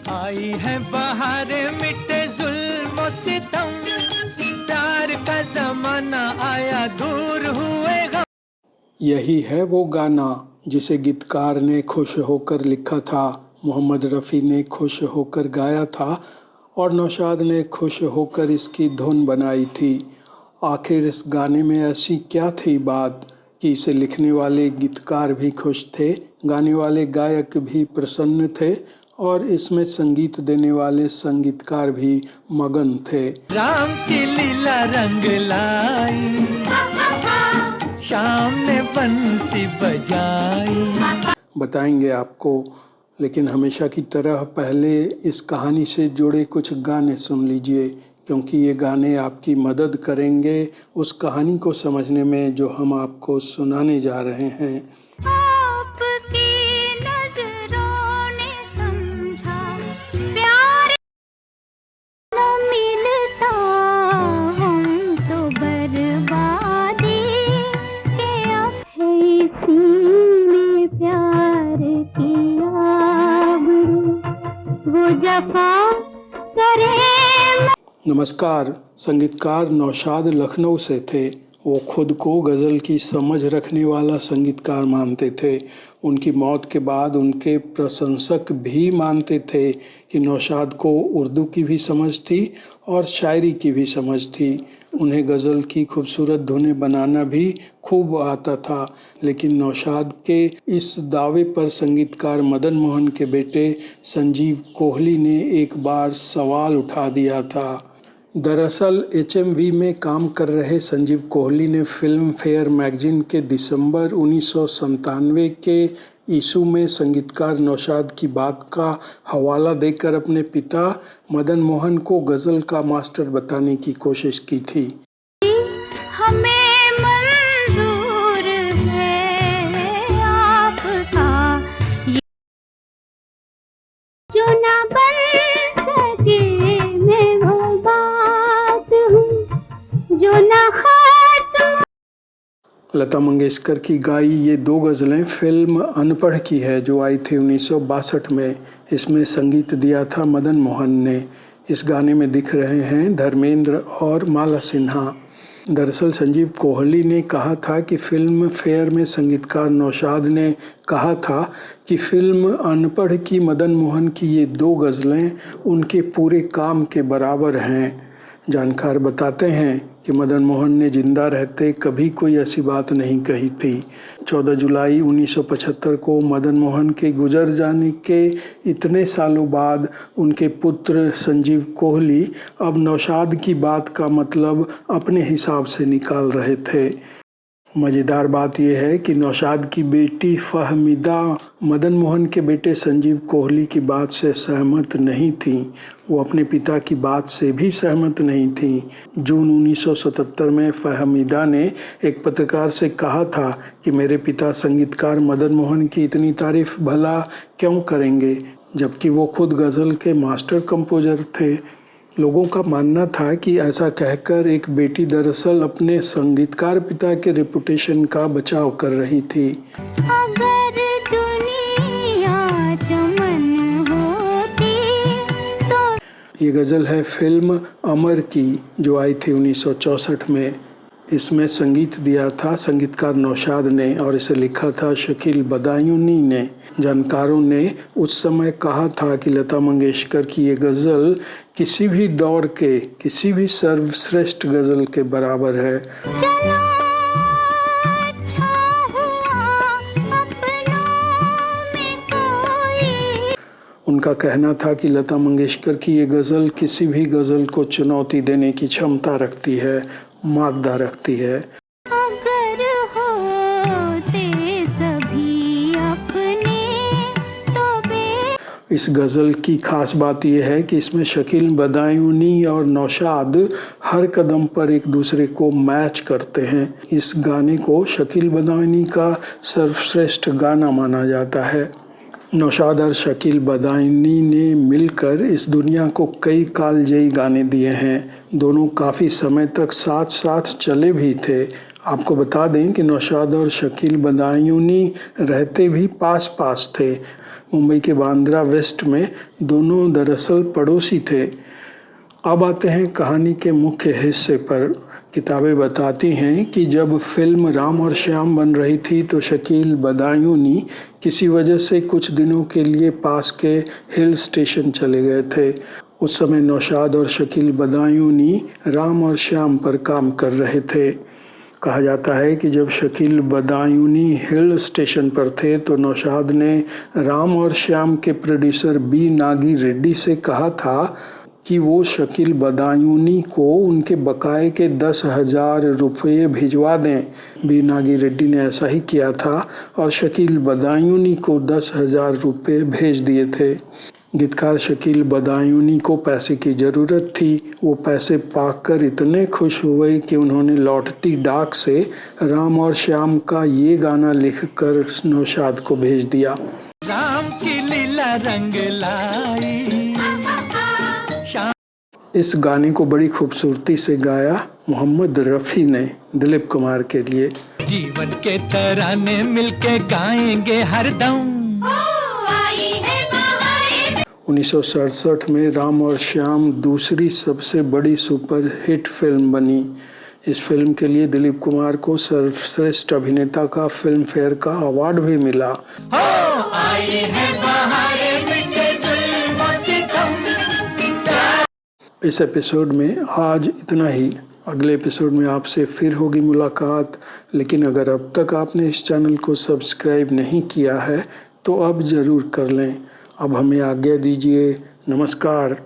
आई है बहार मिटे जुल्म सितम, प्यार का जमाना आया दूर हुए गम। यही है वो गाना जिसे गीतकार ने खुश होकर लिखा था, मोहम्मद रफ़ी ने खुश होकर गाया था और नौशाद ने खुश होकर इसकी धुन बनाई थी। आखिर इस गाने में ऐसी क्या थी बात कि इसे लिखने वाले गीतकार भी खुश थे, गाने वाले गायक भी प्रसन्न थे और इसमें संगीत देने वाले संगीतकार भी मगन थे। राम की लीला रंग लाई, शाम ने बंसी बजाई। बताएंगे आपको, लेकिन हमेशा की तरह पहले इस कहानी से जुड़े कुछ गाने सुन लीजिए, क्योंकि ये गाने आपकी मदद करेंगे उस कहानी को समझने में जो हम आपको सुनाने जा रहे हैं। आपकी नजरों ने समझा प्यार न मिलता, हम तो बर्बादी के अब है इसी में प्यार किया, वो जफा करे। नमस्कार। संगीतकार नौशाद लखनऊ से थे। वो खुद को गज़ल की समझ रखने वाला संगीतकार मानते थे। उनकी मौत के बाद उनके प्रशंसक भी मानते थे कि नौशाद को उर्दू की भी समझ थी और शायरी की भी समझ थी। उन्हें गज़ल की खूबसूरत धुनें बनाना भी खूब आता था। लेकिन नौशाद के इस दावे पर संगीतकार मदन मोहन के बेटे संजीव कोहली ने एक बार सवाल उठा दिया था। दरअसल HMV में काम कर रहे संजीव कोहली ने फिल्म फेयर मैगजीन के दिसंबर 1997 के इशू में संगीतकार नौशाद की बात का हवाला देकर अपने पिता मदन मोहन को गज़ल का मास्टर बताने की कोशिश की थी। हमें मंजूर है आपका जो ना बन सके, मैं वो बात हूँ जो ना खात्मा। लता मंगेशकर की गाई ये दो गज़लें फिल्म अनपढ़ की है जो आई थी 1962 में। इसमें संगीत दिया था मदन मोहन ने। इस गाने में दिख रहे हैं धर्मेंद्र और माला सिन्हा। दरअसल संजीव कोहली ने कहा था कि फिल्म फेयर में संगीतकार नौशाद ने कहा था कि फिल्म अनपढ़ की मदन मोहन की ये दो गज़लें उनके पूरे काम के बराबर हैं। जानकार बताते हैं कि मदन मोहन ने जिंदा रहते कभी कोई ऐसी बात नहीं कही थी। 14 जुलाई 1975 को मदन मोहन के गुजर जाने के इतने सालों बाद उनके पुत्र संजीव कोहली अब नौशाद की बात का मतलब अपने हिसाब से निकाल रहे थे। मज़ेदार बात यह है कि नौशाद की बेटी फ़हमीदा मदन मोहन के बेटे संजीव कोहली की बात से सहमत नहीं थी। वो अपने पिता की बात से भी सहमत नहीं थी। जून 1977 में फ़हमीदा ने एक पत्रकार से कहा था कि मेरे पिता संगीतकार मदन मोहन की इतनी तारीफ़ भला क्यों करेंगे, जबकि वो खुद गज़ल के मास्टर कंपोज़र थे। लोगों का मानना था कि ऐसा कहकर एक बेटी दरअसल अपने संगीतकार पिता के रेपुटेशन का बचाव कर रही थी। अगर दुनिया चमन होती तो। ये गज़ल है फिल्म अमर की जो आई थी 1964 में। इसमें संगीत दिया था संगीतकार नौशाद ने और इसे लिखा था शकील बदायूनी ने। जानकारों ने उस समय कहा था कि लता मंगेशकर की ये गज़ल किसी भी दौर के किसी भी सर्वश्रेष्ठ गज़ल के बराबर है। चलो अच्छा हुआ अपनों में कोई। उनका कहना था कि लता मंगेशकर की ये गज़ल किसी भी गज़ल को चुनौती देने की क्षमता रखती है, मादा रखती है। अगर होते सभी अपने तो इस गज़ल की ख़ास बात यह है कि इसमें शकील बदायूनी और नौशाद हर कदम पर एक दूसरे को मैच करते हैं। इस गाने को शकील बदायूनी का सर्वश्रेष्ठ गाना माना जाता है। नौशाद और शकील बदायूनी ने मिलकर इस दुनिया को कई कालजयी गाने दिए हैं। दोनों काफ़ी समय तक साथ साथ चले भी थे। आपको बता दें कि नौशाद और शकील बदायूनी रहते भी पास पास थे। मुंबई के बांद्रा वेस्ट में। दोनों दरअसल पड़ोसी थे। अब आते हैं कहानी के मुख्य हिस्से पर। किताबें बताती हैं कि जब फिल्म राम और श्याम बन रही थी तो शकील बदायूनी किसी वजह से कुछ दिनों के लिए पास के हिल स्टेशन चले गए थे। उस समय नौशाद और शकील बदायूनी राम और श्याम पर काम कर रहे थे। कहा जाता है कि जब शकील बदायूनी हिल स्टेशन पर थे तो नौशाद ने राम और श्याम के प्रोड्यूसर बी नागी रेड्डी से कहा था कि वो शकील बदायूनी को उनके बकाए के 10,000 रुपये भिजवा दें। बी नागी रेड्डी ने ऐसा ही किया था और शकील बदायूनी को 10,000 रुपये भेज दिए थे। गीतकार शकील बदायूनी को पैसे की ज़रूरत थी। वो पैसे पाकर इतने खुश हुए कि उन्होंने लौटती डाक से राम और श्याम का ये गाना लिखकर नौशाद को भेज दिया। राम की लीला रंग लाई। इस गाने को बड़ी खूबसूरती से गाया मोहम्मद रफ़ी ने दिलीप कुमार के लिए। जीवन के तराने मिलके गाएंगे हरदम। 1967 में राम और श्याम दूसरी सबसे बड़ी सुपर हिट फिल्म बनी। इस फिल्म के लिए दिलीप कुमार को सर्वश्रेष्ठ अभिनेता का फिल्म फेयर का अवार्ड भी मिला। आई है बहारें मिटे जुल्म सितम। इस एपिसोड में आज इतना ही। अगले एपिसोड में आपसे फिर होगी मुलाकात। लेकिन अगर अब तक आपने इस चैनल को सब्सक्राइब नहीं किया है तो अब ज़रूर कर लें। अब हमें आज्ञा दीजिए। नमस्कार।